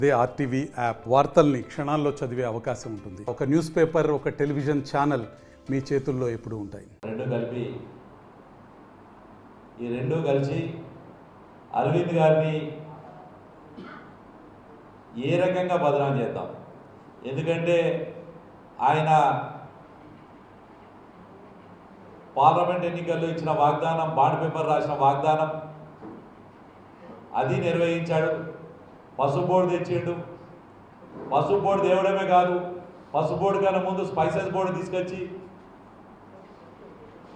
అదే RTV app వార్తల్ని క్షణాల్లో చదివే అవకాశం ఉంటుంది. ఒక న్యూస్ పేపర్, ఒక టెలివిజన్ ఛానల్ మీ చేతుల్లో ఎప్పుడూ ఉంటాయి. రెండు కలిసి అరవింద్ గారిని ఏ రకంగా బదనాం చేద్దాం. ఎందుకంటే ఆయన పార్లమెంట్ ఎన్నికల్లో ఇచ్చిన వాగ్దానం, బాండ్ పేపర్ రాసిన వాగ్దానం అది నిర్వహించాడు. పసుపు బోర్డు తెచ్చిండు. పసుపు బోర్డు తేవడమే కాదు, పసుపు బోర్డు కన్నా ముందు స్పైసెస్ బోర్డు తీసుకొచ్చి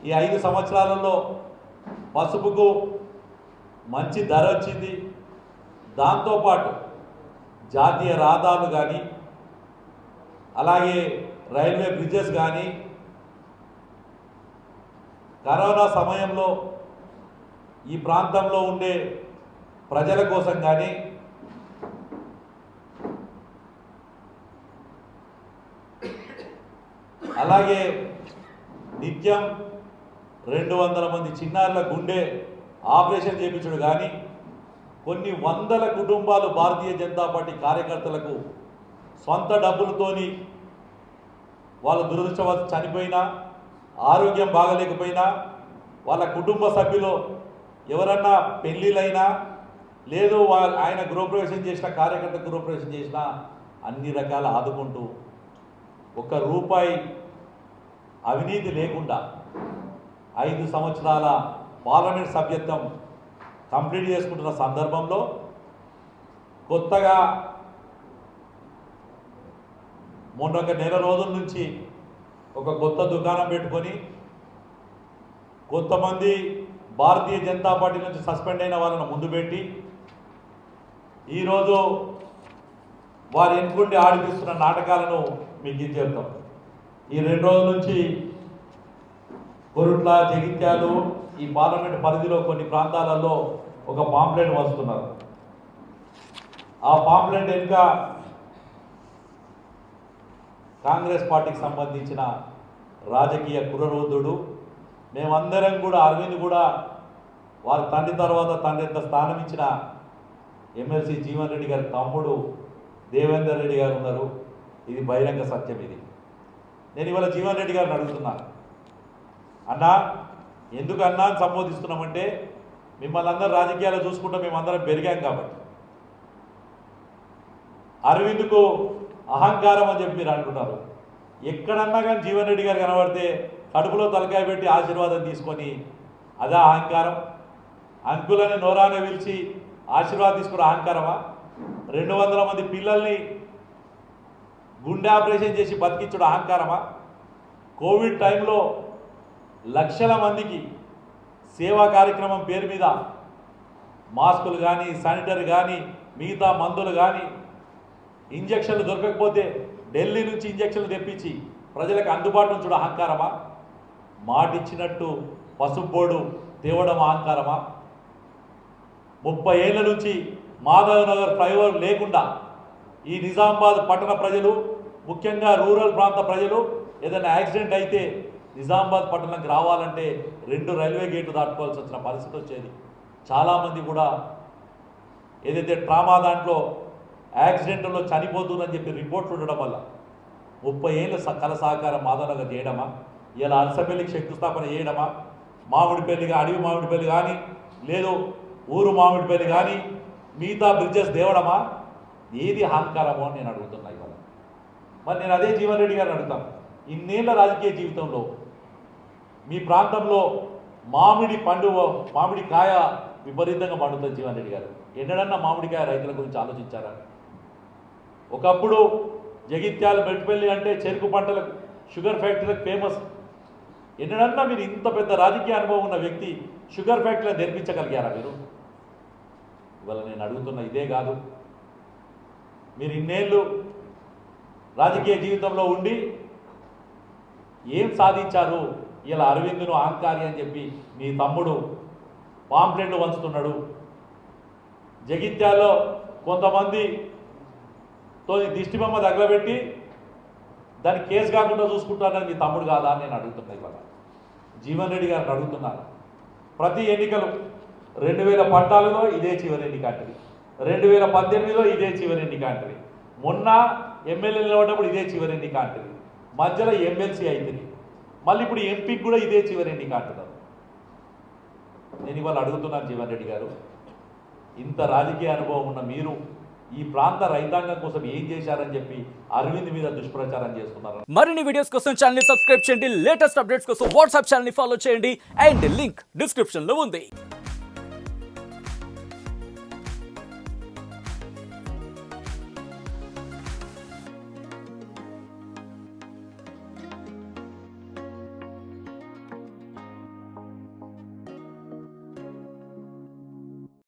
ఈ 5 సంవత్సరాలలో పసుపుకు మంచి ధర వచ్చింది. దాంతోపాటు జాతీయ రహదారులు కానీ, అలాగే రైల్వే బ్రిడ్జెస్ కానీ, కరోనా సమయంలో ఈ ప్రాంతంలో ఉండే ప్రజల కోసం కానీ, అలాగే నిత్యం 200 మంది చిన్నారుల గుండె ఆపరేషన్ చేయించుడు కానీ, కొన్ని వందల కుటుంబాలు భారతీయ జనతా పార్టీ కార్యకర్తలకు సొంత డబ్బులతోని వాళ్ళ దురదృష్టవశాత్తు చనిపోయినా, ఆరోగ్యం బాగలేకపోయినా, వాళ్ళ కుటుంబ సభ్యులు ఎవరన్నా పెళ్ళిళ్ళైనా, లేదు ఆయన గృహప్రవేశం చేసిన, కార్యకర్త గృహప్రవేశం చేసినా అన్ని రకాల ఆదుకుంటూ 1 రూపాయి అవినీతి లేకుండా 5 సంవత్సరాల పార్లమెంట్ సభ్యత్వం కంప్లీట్ చేసుకుంటున్న సందర్భంలో కొత్తగా మొన్న 1 నెల రోజుల నుంచి ఒక కొత్త దుకాణం పెట్టుకొని కొంతమంది భారతీయ జనతా పార్టీ నుంచి సస్పెండ్ అయిన వాళ్ళను ముందు పెట్టి ఈరోజు వారు ఎన్నుకుండి ఆడిపిస్తున్న నాటకాలను మీకు ఇది చెప్తాం. ఈ 2 రోజుల నుంచి కొరుట్ల, జగిత్యాలు, ఈ పార్లమెంట్ పరిధిలో కొన్ని ప్రాంతాలలో ఒక పాంప్లెట్ వస్తున్నారు. ఆ పాంప్లెట్ వెనుక కాంగ్రెస్ పార్టీకి సంబంధించిన రాజకీయ కుర్రరోధుడు, మేమందరం కూడా, అరవింద్ కూడా వారి తండ్రి తర్వాత తండ్రి ఎంత స్థానం ఇచ్చిన ఎమ్మెల్సీ జీవన్ రెడ్డి గారి తమ్ముడు దేవేందర్ రెడ్డి గారు ఉన్నారు. ఇది బహిరంగ సత్యం. ఇది నేను ఇవాళ జీవన్ రెడ్డి గారిని అడుగుతున్నాను, అన్నా ఎందుకు అన్నా అని సంబోధిస్తున్నామంటే మిమ్మల్ని అందరూ రాజకీయాలు చూసుకుంటూ మేమందరం పెరిగాం కాబట్టి. అరవింద్కు అహంకారం అని చెప్పి మీరు అంటున్నారు. ఎక్కడన్నా కానీ జీవన్ రెడ్డి గారు కనబడితే కడుపులో తలకాయ పెట్టి ఆశీర్వాదం తీసుకొని అదే అహంకారం? అంకులని నోరానే పిలిచి ఆశీర్వాదం తీసుకున్న అహంకారమా? 200 మంది పిల్లల్ని గుండె ఆపరేషన్ చేసి బతికించడం అహంకారమా? కోవిడ్ టైంలో లక్షల మందికి సేవా కార్యక్రమం పేరు మీద మాస్కులు కానీ, శానిటరీ కానీ, మిగతా మందులు కానీ, ఇంజక్షన్లు దొరకకపోతే ఢిల్లీ నుంచి ఇంజక్షన్లు తెప్పించి ప్రజలకు అందుబాటులో ఉంచడం అహంకారమా? మాటిచ్చినట్టు పసుపు బోర్డు తేవడం అహంకారమా? 30 ఏళ్ల నుంచి మాధవ్ నగర్ ఫ్లైఓవర్ లేకుండా ఈ నిజామాబాద్ పట్టణ ప్రజలు, ముఖ్యంగా రూరల్ ప్రాంత ప్రజలు ఏదైనా యాక్సిడెంట్ అయితే నిజామాబాద్ పట్టణంకి రావాలంటే 2 రైల్వే గేట్లు దాటుకోవాల్సి వచ్చిన పరిస్థితి వచ్చేది. చాలామంది కూడా ఏదైతే ట్రామా దాంట్లో యాక్సిడెంట్లో చనిపోతుందని చెప్పి రిపోర్ట్లు ఉండడం వల్ల 30 ఏళ్ళ కల సహకారం మాధవనగర్ చేయడమా, ఇలా అరసపల్లికి శంకుస్థాపన చేయడమా, మామిడిపల్లిగా అడవి మామిడిపల్లి కానీ, లేదు ఊరు మామిడిపల్లి కానీ, మిగతా బ్రిడ్జెస్ దేవడమా? ఏది అహంకారమో అని నేను అడుగుతున్నా ఇవాళ. మరి నేను అదే జీవన్ రెడ్డి గారిని అడుగుతాను, ఇన్నేళ్ల రాజకీయ జీవితంలో మీ ప్రాంతంలో మామిడికాయ విపరీతంగా పండుతుంది జీవన్ రెడ్డి గారు. ఎన్నడన్నా మామిడికాయ రైతుల గురించి ఆలోచించారా? ఒకప్పుడు జగిత్యాల, మెట్పల్లి అంటే చెరుకు పంటలకు, షుగర్ ఫ్యాక్టరీలకు ఫేమస్. ఎన్నడన్నా మీరు ఇంత పెద్ద రాజకీయ అనుభవం ఉన్న వ్యక్తి షుగర్ ఫ్యాక్టరీలో తెరిపించగలిగారా మీరు? ఇవాళ నేను అడుగుతున్న ఇదే కాదు, మీరు ఇన్నేళ్ళు రాజకీయ జీవితంలో ఉండి ఏం సాధించారు? ఇలా అరవింద్ను అహంకారి అని చెప్పి మీ తమ్ముడు పాంప్లెట్లు పంచుతున్నాడు. జగిత్యాల్లో కొంతమందితో దిష్టిబొమ్మ తగలబెట్టి దాన్ని కేసు కాకుండా చూసుకుంటానని మీ తమ్ముడు కాదా అని నేను అడుగుతున్నా. ఇవాళ జీవన్ రెడ్డి గారిని అడుగుతున్నాను. ప్రతి ఎన్నికలు 2014లో ఇదే చివరి ఎన్నిక అంటది, 2018లో ఇదే చివరి ఎన్నిక అంటది, మొన్న ఎమ్మెల్యే నిలబడ్డప్పుడు ఇదే చివరి ఎన్నిక అంటది, మధ్యలో ఎమ్మెల్సీ అవుతుంది, మళ్ళీ ఇప్పుడు ఎంపీకి కూడా ఇదే చివరి ఎన్నిక అంటున్నారు. నేను ఇవాళ అడుగుతున్నాను జీవన్ రెడ్డి గారు, ఇంత రాజకీయ అనుభవం ఉన్న మీరు ఈ ప్రాంత రైతాంగం కోసం ఏం చేశారని చెప్పి అరవింద్ మీద దుష్ప్రచారం చేస్తున్నారు. మరిన్ని వీడియోస్ కోసం ఛానల్ ని సబ్స్క్రైబ్ చేయండి, లేటెస్ట్ అప్డేట్స్ కోసం వాట్సాప్ ఛానల్ ని ఫాలో చేయండి అండ్ లింక్ డిస్క్రిప్షన్ లో ఉంది.